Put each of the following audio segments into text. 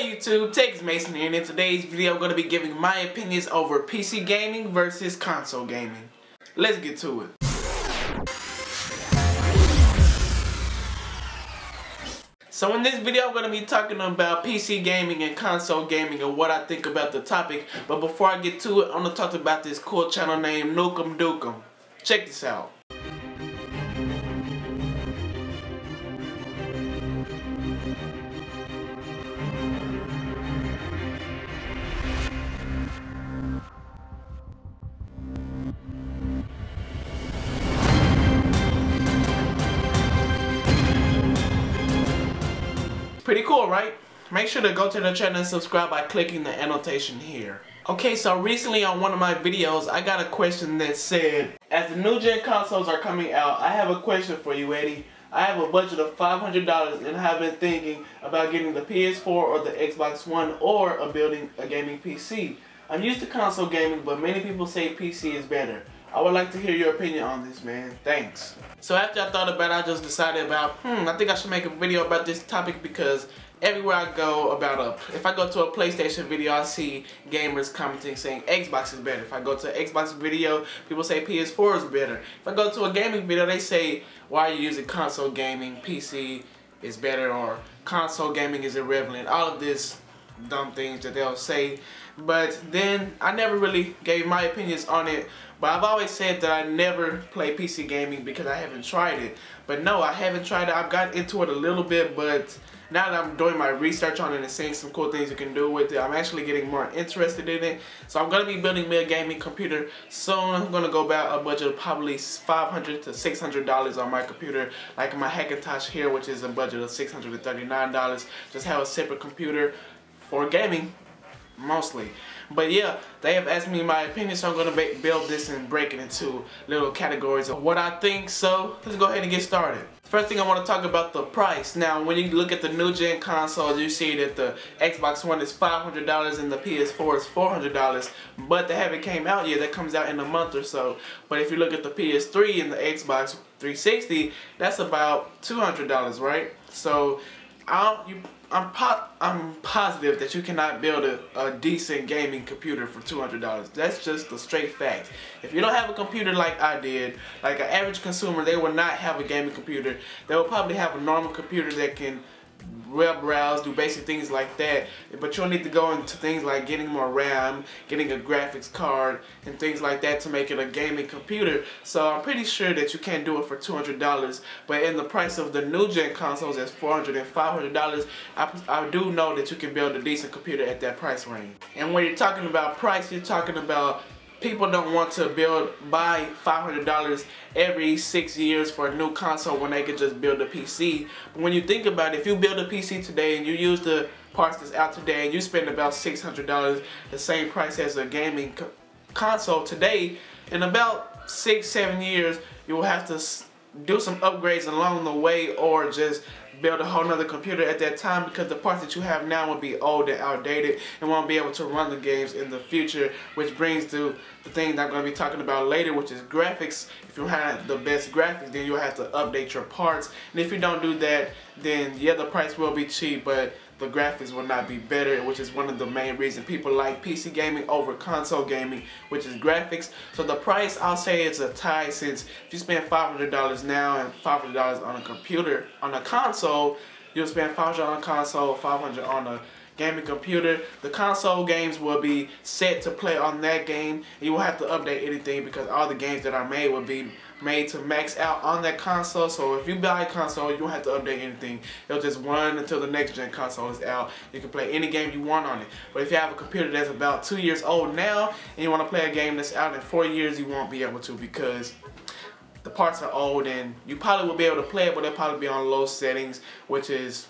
YouTube, Texas Mason here, and in today's video I'm going to be giving my opinions over PC gaming versus console gaming. Let's get to it. So in this video I'm going to be talking about PC gaming and console gaming and what I think about the topic. But before I get to it, I'm going to talk about this cool channel named Nukem Dukem. Check this out. Pretty cool, right? Make sure to go to the channel and subscribe by clicking the annotation here. Okay, so recently on one of my videos, I got a question that said, as the new gen consoles are coming out, I have a question for you, Eddie. I have a budget of $500 and have been thinking about getting the PS4 or the Xbox One or building a gaming PC. I'm used to console gaming, but many people say PC is better. I would like to hear your opinion on this, man. Thanks. So after I thought about it, I just decided about, I think I should make a video about this topic because everywhere I go if I go to a PlayStation video, I see gamers commenting saying Xbox is better. If I go to an Xbox video, people say PS4 is better. If I go to a gaming video, they say, why are you using console gaming? PC is better, or console gaming is irrelevant. All of this dumb things that they'll say. But then I never really gave my opinions on it. But I've always said that I never play PC gaming because I haven't tried it. But no, I haven't tried it. I've got into it a little bit, but now that I'm doing my research on it and seeing some cool things you can do with it, I'm actually getting more interested in it. So I'm going to be building me a gaming computer soon. I'm going to go about a budget of probably $500 to $600 on my computer. Like my Hackintosh here, which is a budget of $639. Just have a separate computer for gaming, mostly. But yeah, they have asked me my opinion, so I'm going to build this and break it into little categories of what I think. So let's go ahead and get started. First thing I want to talk about the price. Now when you look at the new gen consoles, you see that the Xbox One is $500 and the PS4 is $400, but they haven't came out yet. That comes out in a month or so. But if you look at the PS3 and the Xbox 360, that's about $200, right? So I'm positive that you cannot build a decent gaming computer for $200. That's just the straight fact. If you don't have a computer like I did, like an average consumer, they will not have a gaming computer. They will probably have a normal computer that can web browse, do basic things like that, but you'll need to go into things like getting more RAM, getting a graphics card, and things like that to make it a gaming computer. So I'm pretty sure that you can't do it for $200, but in the price of the new gen consoles that's $400 and $500, I do know that you can build a decent computer at that price range. And when you're talking about price, you're talking about people don't want to buy $500 every 6 years for a new console when they could just build a PC. But when you think about it, if you build a PC today and you use the parts that's out today and you spend about $600, the same price as a gaming console today, in about 6-7 years you will have to do some upgrades along the way, or just build a whole nother computer at that time, because the parts that you have now will be old and outdated and won't be able to run the games in the future, which brings to the thing that I'm going to be talking about later, which is graphics. If you have the best graphics, then you'll have to update your parts, and if you don't do that, then yeah, the price will be cheap, but the graphics will not be better, which is one of the main reasons people like PC gaming over console gaming, which is graphics. So the price, I'll say it's a tie, since if you spend $500 now and $500 on a computer, on a console, you'll spend $500 on a console, $500 on a gaming computer. The console games will be set to play on that game, and you will have to update anything because all the games that are made will be made to max out on that console. So if you buy a console, you don't have to update anything. It'll just run until the next gen console is out. You can play any game you want on it. But if you have a computer that's about 2 years old now and you want to play a game that's out in 4 years, you won't be able to, because the parts are old, and you probably will be able to play it, but they'll probably be on low settings, which is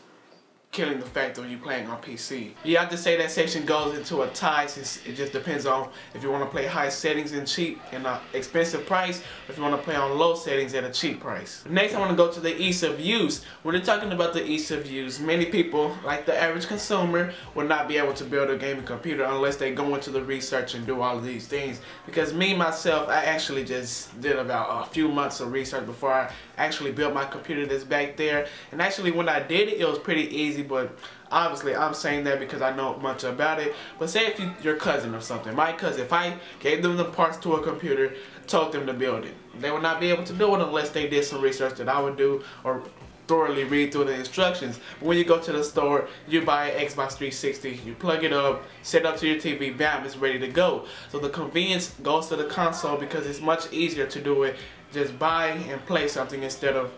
killing the fact of you playing on PC. Yeah, I have to say that section goes into a tie, since it just depends on if you want to play high settings and cheap and expensive price, or if you want to play on low settings at a cheap price. Next, I want to go to the ease of use. When they're talking about the ease of use, many people, like the average consumer, will not be able to build a gaming computer unless they go into the research and do all of these things. Because me, myself, I actually just did about a few months of research before I actually built my computer that's back there. And actually when I did it, it was pretty easy, but Obviously, I'm saying that because I know much about it. But say if your cousin or something, my cousin, if I gave them the parts to a computer, told them to build it, they would not be able to do it unless they did some research that I would do or thoroughly read through the instructions. But when you go to the store, you buy an Xbox 360, you plug it up, set it up to your TV, bam, it's ready to go. So the convenience goes to the console because it's much easier to do it. Just buy and play something instead of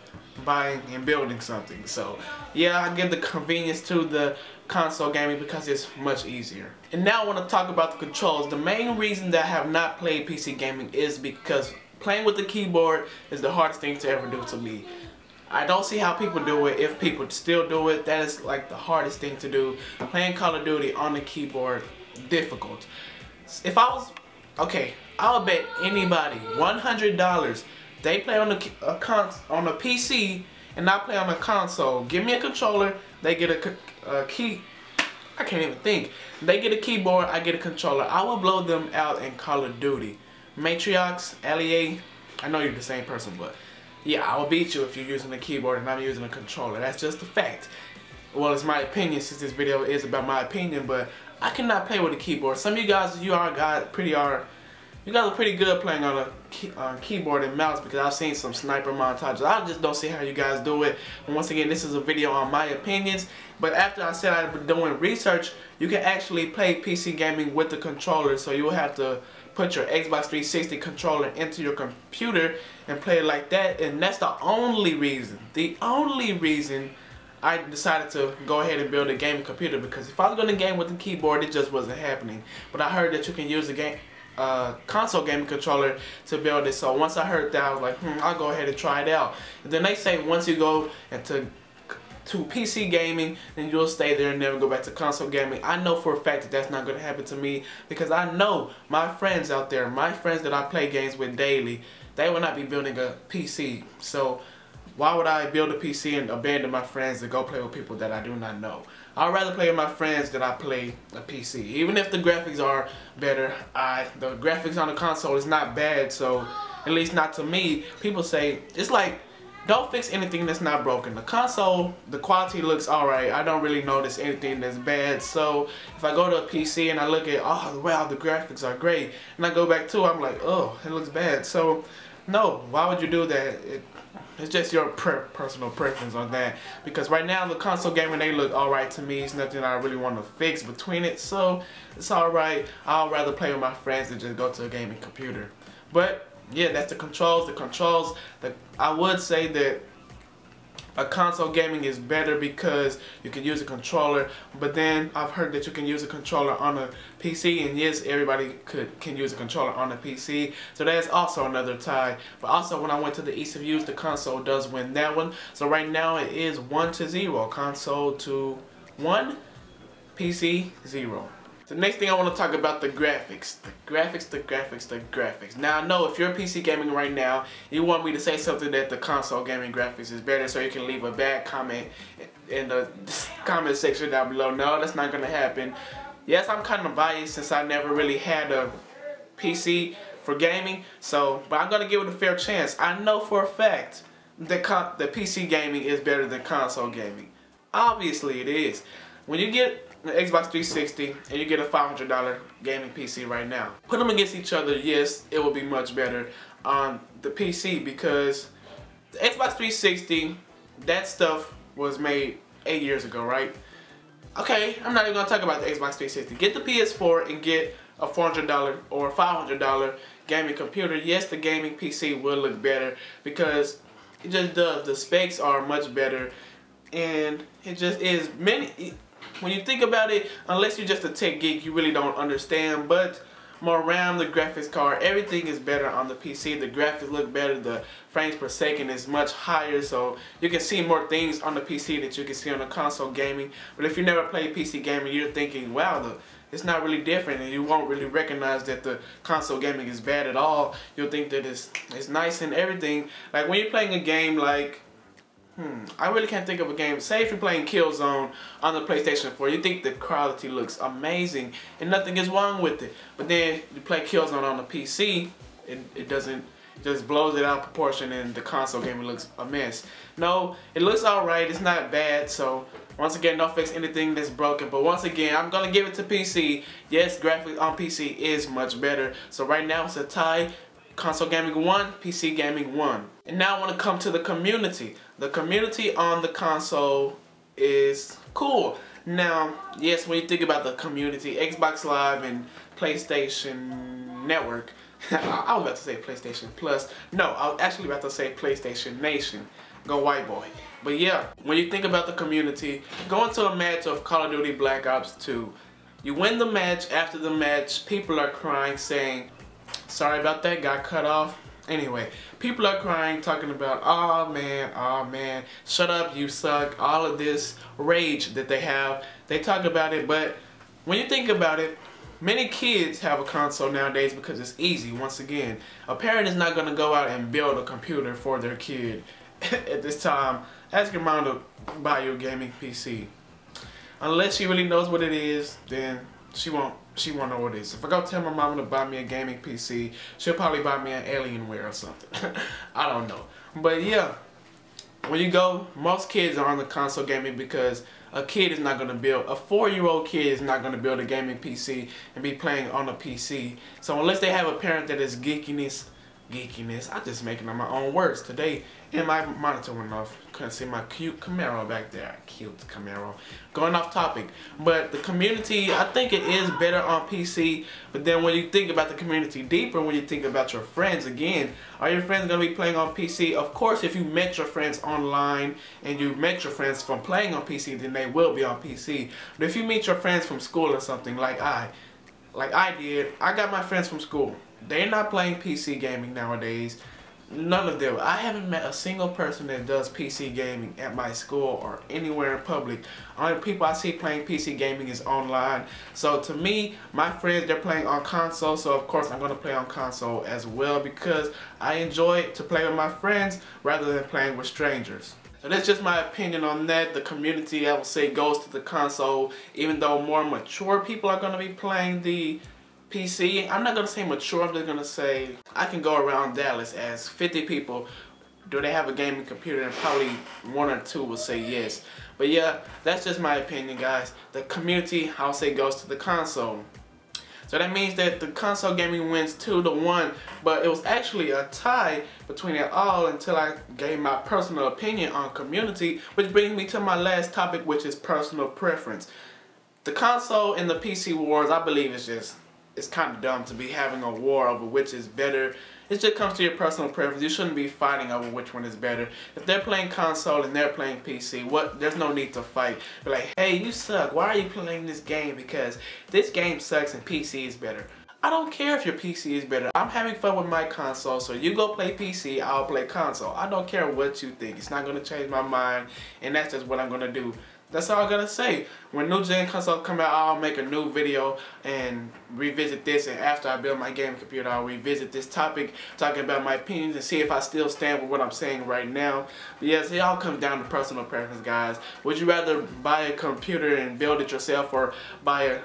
buying and building something. So yeah, I give the convenience to the console gaming because it's much easier. And now I want to talk about the controls. The main reason that I have not played PC gaming is because playing with the keyboard is the hardest thing to ever do to me. I don't see how people do it. If people still do it, that is like the hardest thing to do. Playing Call of Duty on the keyboard, difficult. If I was, okay, I would bet anybody $100 they play on a PC and I play on a console. Give me a controller, they get a key. I can't even think. They get a keyboard, I get a controller. I will blow them out in Call of Duty. Matriox, LEA, I know you're the same person, but yeah, I will beat you if you're using a keyboard and I'm using a controller. That's just a fact. Well, it's my opinion since this video is about my opinion, but I cannot play with a keyboard. Some of you guys, you guys are pretty good playing on a keyboard and mouse because I've seen some sniper montages. I just don't see how you guys do it. And once again, this is a video on my opinions. But after I said I've been doing research, you can actually play PC gaming with the controller. So you will have to put your Xbox 360 controller into your computer and play it like that. And that's the only reason I decided to go ahead and build a gaming computer, because if I was going to game with the keyboard, it just wasn't happening. But I heard that you can use the console gaming controller to build it. So once I heard that, I was like, I'll go ahead and try it out. And then they say once you go into PC gaming, then you'll stay there and never go back to console gaming. I know for a fact that that's not going to happen to me, because I know my friends out there, my friends that I play games with daily, they will not be building a PC. So why would I build a PC and abandon my friends to go play with people that I do not know? I'd rather play with my friends than I play a PC. Even if the graphics are better, the graphics on the console is not bad, so at least not to me. People say, it's like, don't fix anything that's not broken. The console, the quality looks alright. I don't really notice anything that's bad. So if I go to a PC and I look at, oh wow, the graphics are great, and I go back to it, I'm like, oh, it looks bad. So no, why would you do that? It's just your personal preference on that. Because right now the console gaming, they look alright to me. It's nothing I really want to fix between it. So it's alright. I'd rather play with my friends than just go to a gaming computer. But yeah, that's the controls. I would say that a console gaming is better because you can use a controller, but then I've heard that you can use a controller on a PC, and yes, everybody can use a controller on a PC, so that's also another tie. But also, when I went to the ease of use, the console does win that one. So right now it is 1-0, console to 1, PC 0. The next thing I want to talk about, the graphics. The graphics. Now I know if you're PC gaming right now, you want me to say something that the console gaming graphics is better, so you can leave a bad comment in the comment section down below. No, that's not going to happen. Yes, I'm kind of biased since I never really had a PC for gaming, but I'm going to give it a fair chance. I know for a fact that the PC gaming is better than console gaming. Obviously it is. When you get an Xbox 360 and you get a $500 gaming PC right now, put them against each other, yes, it will be much better on the PC, because the Xbox 360, that stuff was made 8 years ago, right? Okay, I'm not even going to talk about the Xbox 360. Get the PS4 and get a $400 or $500 gaming computer. Yes, the gaming PC will look better because it just does. The specs are much better, and it just is when you think about it, unless you're just a tech geek, you really don't understand, but more RAM, the graphics card, everything is better on the PC. The graphics look better, the frames per second is much higher, so you can see more things on the PC that you can see on the console gaming. But if you never played PC gaming, you're thinking, wow, it's not really different, and you won't really recognize that the console gaming is bad at all. You'll think that it's nice and everything. Like when you're playing a game like, I really can't think of a game. Say if you're playing Killzone on the PlayStation 4, you think the quality looks amazing and nothing is wrong with it. But then you play Killzone on the PC, it doesn't, just blows it out of proportion, and the console gaming looks a mess. No, it looks alright, it's not bad, so Once again, don't fix anything that's broken. But once again, I'm gonna give it to PC. Yes, graphics on PC is much better. So right now it's a tie. Console gaming 1, PC gaming 1. And now I want to come to the community. The community on the console is cool. Now, yes, when you think about the community, Xbox Live and PlayStation Network, I was about to say PlayStation Plus. No, I was actually about to say PlayStation Nation. Go white boy. But yeah, when you think about the community, going to a match of Call of Duty Black Ops 2, you win the match. After the match, people are crying saying, sorry about that, got cut off. Anyway, people are crying, talking about, oh man, shut up, you suck, all of this rage that they have. They talk about it, but when you think about it, many kids have a console nowadays because it's easy. Once again, a parent is not going to go out and build a computer for their kid at this time. Ask your mom to buy you a gaming PC. Unless she really knows what it is, then she won't know what it is. If I go tell my mom to buy me a gaming PC, she'll probably buy me an Alienware or something. I don't know. But yeah, when you go, most kids are on the console gaming because a kid is not going to build, a 4-year-old kid is not going to build a gaming PC and be playing on a PC. So unless they have a parent that is geekiness, I'm just making up my own words today. And my monitor went off. Couldn't see my cute Camaro back there. Cute Camaro. Going off topic. But the community, I think it is better on PC. But then when you think about the community deeper, when you think about your friends again, are your friends going to be playing on PC? Of course, if you met your friends online and you met your friends from playing on PC, then they will be on PC. But if you meet your friends from school or something like I did, I got my friends from school. They're not playing PC gaming nowadays. None of them. I haven't met a single person that does PC gaming at my school or anywhere in public. Only people I see playing PC gaming is online. So to me, my friends, they're playing on console. So of course I'm going to play on console as well because I enjoy to play with my friends rather than playing with strangers. So that's just my opinion on that. The community, I would say, goes to the console. Even though more mature people are going to be playing the PC. I'm not going to say mature, I'm just going to say I can go around Dallas as 50 people. Do they have a gaming computer? And probably 1 or 2 will say yes. But yeah, that's just my opinion, guys. The community, I'll say, goes to the console. So that means that the console gaming wins 2-1, but it was actually a tie between it all until I gave my personal opinion on community, which brings me to my last topic, which is personal preference. The console and the PC wars, I believe it's kind of dumb to be having a war over which is better. It just comes to your personal preference. You shouldn't be fighting over which one is better. If they're playing console and they're playing PC, there's no need to fight. Be like, hey, you suck. Why are you playing this game? Because this game sucks and PC is better. I don't care if your PC is better. I'm having fun with my console, so you go play PC, I'll play console. I don't care what you think. It's not going to change my mind, and that's just what I'm going to do. That's all I gotta say. When new gen console come out, I'll make a new video and revisit this, and after I build my gaming computer, I'll revisit this topic, talking about my opinions and see if I still stand with what I'm saying right now. But yes, it all comes down to personal preference, guys. Would you rather buy a computer and build it yourself, or buy a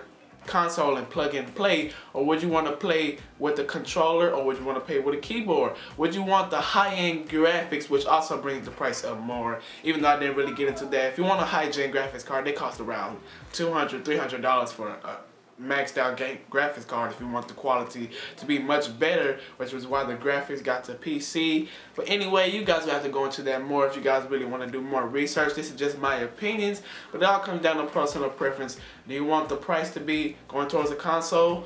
console and plug and play, or would you want to play with a controller, or would you want to play with a keyboard? Would you want the high-end graphics, which also brings the price up more, even though I didn't really get into that. If you want a high-gen graphics card, they cost around $200, $300 for a maxed out graphics card if you want the quality to be much better, which was why the graphics got to PC. But anyway, you guys will have to go into that more if you guys really want to do more research. This is just my opinions, but it all comes down to personal preference. Do you want the price to be going towards a console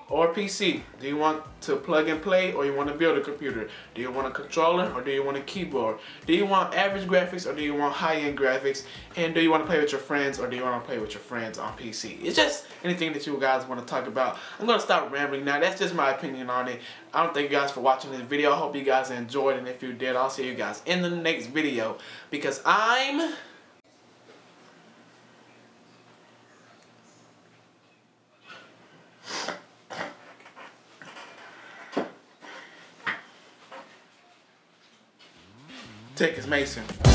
or PC? Do you want to plug and play, or you want to build a computer? Do you want a controller, or do you want a keyboard? Do you want average graphics, or do you want high-end graphics? And do you want to play with your friends, or do you want to play with your friends on PC? It's just anything that you guys want to talk about. I'm going to stop rambling now. That's just my opinion on it. I don't thank you guys for watching this video. I hope you guys enjoyed, and if you did, I'll see you guys in the next video, because I'm... Texas Mason.